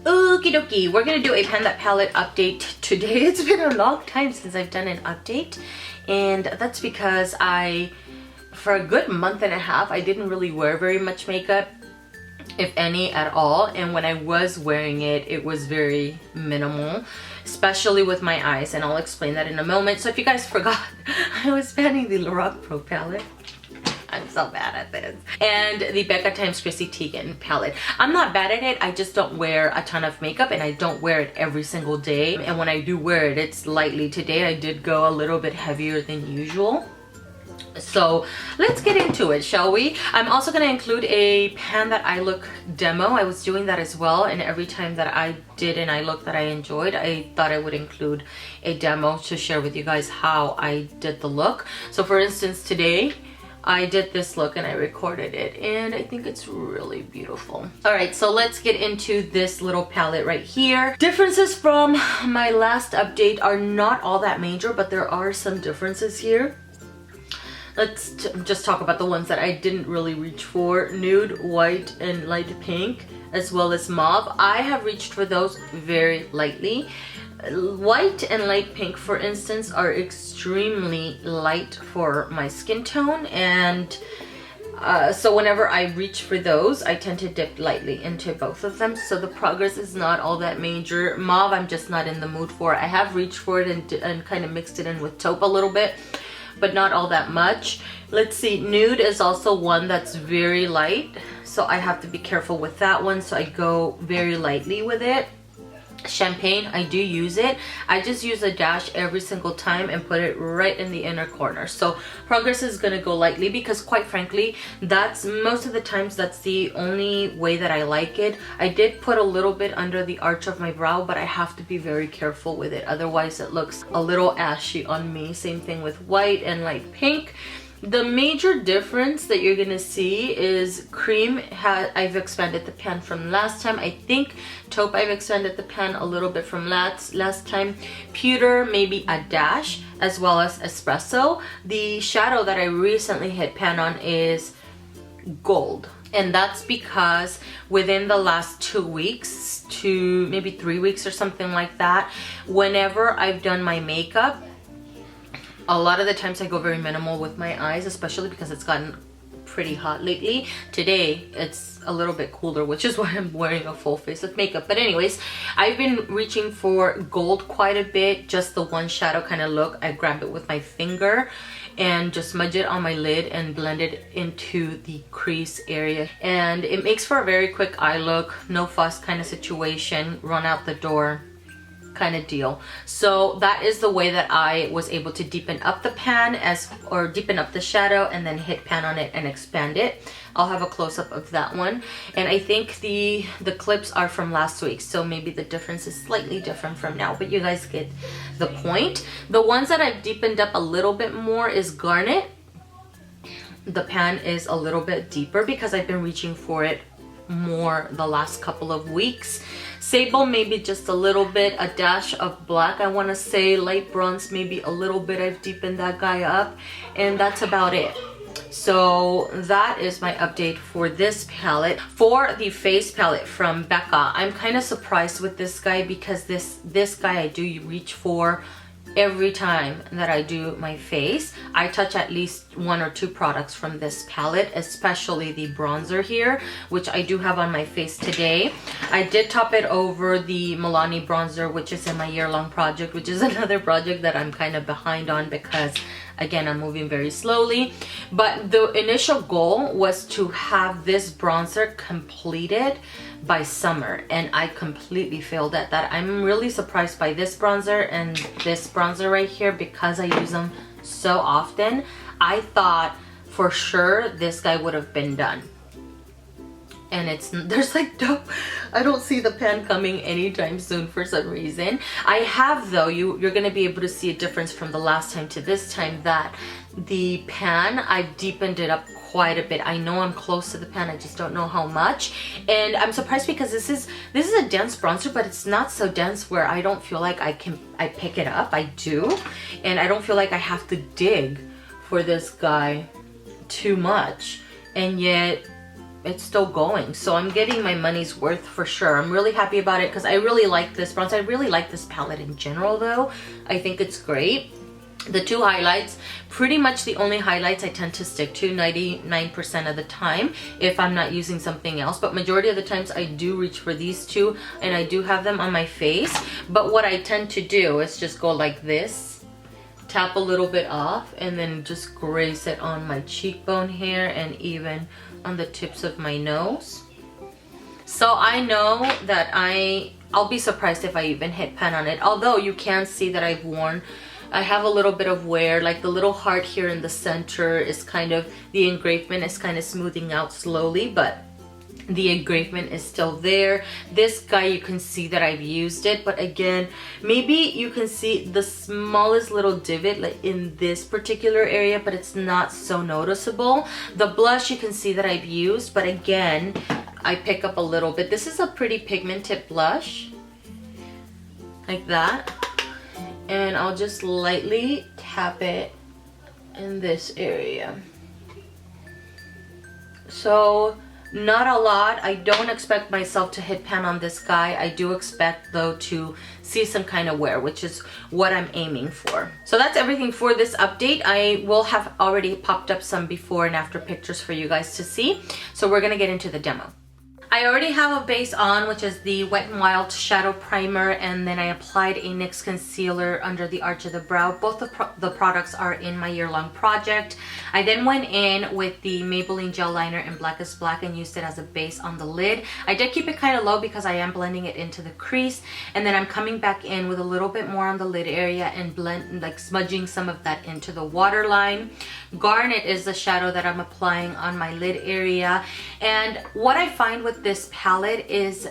Okie dokie, we're gonna do a pan that palette update today. It's been a long time since I've done an update, and that's because for a good month and a half, I didn't really wear very much makeup, if any at all, and when I was wearing it, it was very minimal, especially with my eyes, and I'll explain that in a moment. So if you guys forgot, I was panning the Lorac Pro palette. I'm so bad at this. And the Becca times Chrissy Teagan palette. I'm not bad at it, I just don't wear a ton of makeup, and I don't wear it every single day, and when I do wear it, it's lightly. Today I did go a little bit heavier than usual. So let's get into it, shall we? I'm also going to include a pan that I look demo. I was doing that as well, and every time that I did an eye look that I enjoyed, I thought I would include a demo to share with you guys how I did the look. So for instance, today I did this look and I recorded it, and I think it's really beautiful. All right, so let's get into this little palette right here. Differences from my last update are not all that major, but there are some differences here. Let's just talk about the ones that I didn't really reach for. Nude, white, and light pink, as well as mauve. I have reached for those very lightly. White and light pink, for instance, are extremely light for my skin tone, and so whenever I reach for those, I tend to dip lightly into both of them, so the progress is not all that major. Mauve, I'm just not in the mood for. I have reached for it and kind of mixed it in with taupe a little bit, but not all that much. Let's see, nude is also one that's very light, so I have to be careful with that one, so I go very lightly with it. Champagne, I do use it. I just use a dash every single time and put it right in the inner corner. So progress is gonna go lightly because, quite frankly, that's most of the times that's the only way that I like it. I did put a little bit under the arch of my brow, but I have to be very careful with it, otherwise it looks a little ashy on me. Same thing with white and light pink. The major difference that you're gonna see is cream. I've expanded the pan from last time. I think taupe, I've expanded the pan a little bit from last time. Pewter, maybe a dash, as well as espresso. The shadow that I recently hit pan on is gold, and that's because within the last 2 weeks to maybe 3 weeks or something like that, whenever I've done my makeup, a lot of the times I go very minimal with my eyes, especially because it's gotten pretty hot lately. Today it's a little bit cooler, which is why I'm wearing a full face of makeup. But anyways, I've been reaching for gold quite a bit, just the one shadow kind of look. I grab it with my finger and just smudge it on my lid and blend it into the crease area, and it makes for a very quick eye look, no fuss kind of situation, run out the door kind of deal. So that is the way that I was able to deepen up the pan or deepen up the shadow and then hit pan on it and expand it. I'll have a close-up of that one, and I think the clips are from last week, so maybe the difference is slightly different from now, but you guys get the point. The ones that I've deepened up a little bit more is garnet. The pan is a little bit deeper because I've been reaching for it more the last couple of weeks. Sable, maybe just a little bit. A dash of black, I want to say. Light bronze, maybe a little bit. I've deepened that guy up, and that's about it. So that is my update for this palette. For the face palette from Becca, I'm kind of surprised with this guy because this guy I do reach for every time that I do my face. I touch at least 1 or 2 products from this palette, especially the bronzer here, which I do have on my face today. I did top it over the Milani bronzer, which is in my year-long project, which is another project that I'm kind of behind on because, again, I'm moving very slowly. But the initial goal was to have this bronzer completed by summer, and I completely failed at that. I'm really surprised by this bronzer and this bronzer right here because I use them so often. I thought for sure this guy would have been done, and there's like no, I don't see the pan coming anytime soon for some reason. I have though, you're gonna be able to see a difference from the last time to this time, that the pan, I've deepened it up quite a bit. I know I'm close to the pan, I just don't know how much. And I'm surprised because this is a dense bronzer, but it's not so dense where I don't feel like I pick it up. I do, and I don't feel like I have to dig for this guy too much, and yet it's still going. So I'm getting my money's worth for sure. I'm really happy about it because I really like this bronze. I really like this palette in general though. I think it's great. The two highlights, pretty much the only highlights I tend to stick to 99% of the time if I'm not using something else, but majority of the times I do reach for these two and I do have them on my face. But what I tend to do is just go like this, tap a little bit off, and then just grace it on my cheekbone here and even on the tips of my nose. So I know that I'll be surprised if I even hit pan on it, although you can see that I have a little bit of wear, like the little heart here in the center is kind of, the engravement is kind of smoothing out slowly, but the engravement is still there. This guy, you can see that I've used it, but again, maybe you can see the smallest little divot like in this particular area, but it's not so noticeable. The blush, you can see that I've used, but again, I pick up a little bit. This is a pretty pigmented blush, like that. And I'll just lightly tap it in this area. So not a lot. I don't expect myself to hit pan on this guy. I do expect though to see some kind of wear, which is what I'm aiming for. So that's everything for this update. I will have already popped up some before and after pictures for you guys to see. So we're gonna get into the demo. I already have a base on, which is the Wet n Wild Shadow Primer, and then I applied a NYX concealer under the arch of the brow. Both the products are in my year-long project. I then went in with the Maybelline Gel Liner in Blackest Black and used it as a base on the lid. I did keep it kind of low because I am blending it into the crease, and then I'm coming back in with a little bit more on the lid area and smudging some of that into the waterline. Garnet is the shadow that I'm applying on my lid area, and what I find with this palette is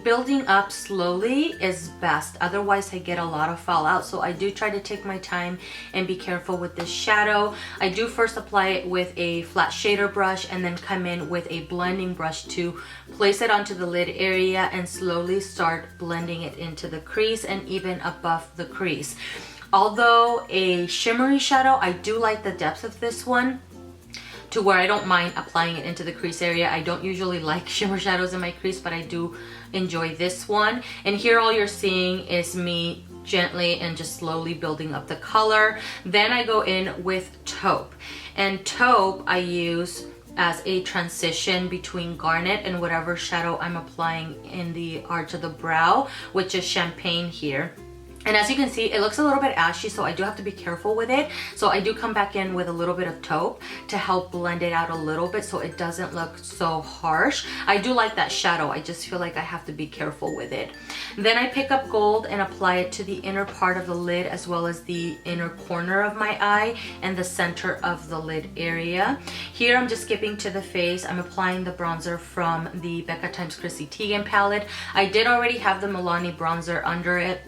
building up slowly is best. Otherwise I get a lot of fallout, so I do try to take my time and be careful with this shadow. I do first apply it with a flat shader brush and then come in with a blending brush to place it onto the lid area and slowly start blending it into the crease and even above the crease. Although a shimmery shadow, I do like the depth of this one to where I don't mind applying it into the crease area. I don't usually like shimmer shadows in my crease, but I do enjoy this one. And here all you're seeing is me gently and just slowly building up the color. Then I go in with taupe. And taupe I use as a transition between garnet and whatever shadow I'm applying in the arch of the brow, which is champagne here. And as you can see, it looks a little bit ashy, so I do have to be careful with it. So I do come back in with a little bit of taupe to help blend it out a little bit so it doesn't look so harsh. I do like that shadow. I just feel like I have to be careful with it. Then I pick up gold and apply it to the inner part of the lid as well as the inner corner of my eye and the center of the lid area. Here I'm just skipping to the face. I'm applying the bronzer from the Becca x Chrissy Teagan palette. I did already have the Milani bronzer under it.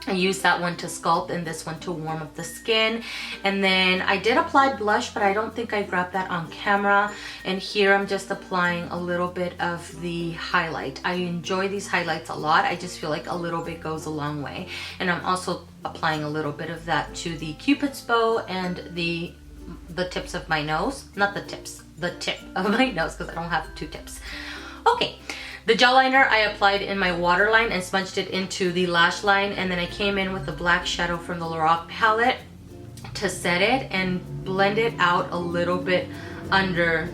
I used that one to sculpt and this one to warm up the skin. And then I did apply blush, but I don't think I grabbed that on camera. And here I'm just applying a little bit of the highlight. I enjoy these highlights a lot. I just feel like a little bit goes a long way. And I'm also applying a little bit of that to the Cupid's bow and the tips of my nose. Not the tips, the tip of my nose, because I don't have two tips. Okay. The gel liner I applied in my waterline and smudged it into the lash line, and then I came in with the black shadow from the Lorac palette to set it and blend it out a little bit under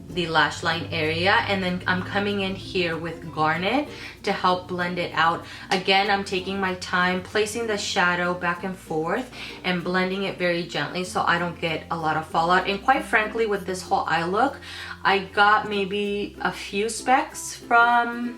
the lash line area. And then I'm coming in here with garnet to help blend it out. Again, I'm taking my time placing the shadow back and forth and blending it very gently so I don't get a lot of fallout. And quite frankly, with this whole eye look, I got maybe a few specks from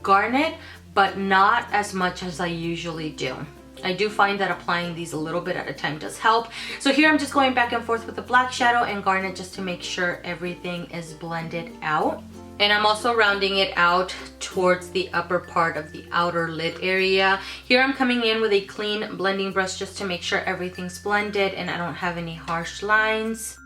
garnet, but not as much as I usually do. I do find that applying these a little bit at a time does help. So here I'm just going back and forth with the black shadow and garnet just to make sure everything is blended out. And I'm also rounding it out towards the upper part of the outer lid area. Here I'm coming in with a clean blending brush just to make sure everything's blended and I don't have any harsh lines.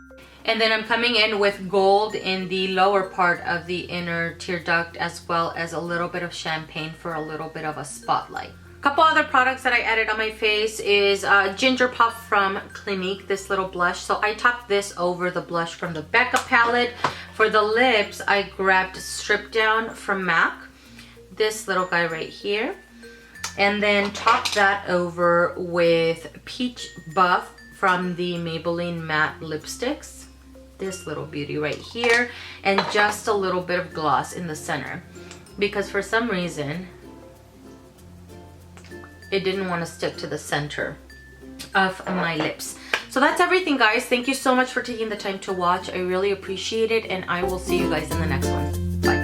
And then I'm coming in with gold in the lower part of the inner tear duct as well as a little bit of champagne for a little bit of a spotlight. Couple other products that I added on my face is Ginger Puff from Clinique, this little blush. So I topped this over the blush from the Becca palette, For the lips, I grabbed Strip Down from MAC, this little guy right here, and then topped that over with Peach Buff from the Maybelline Matte Lipsticks, this little beauty right here, and just a little bit of gloss in the center, because for some reason it didn't want to stick to the center of my lips. So that's everything, guys. Thank you so much for taking the time to watch. I really appreciate it, and I will see you guys in the next one. Bye.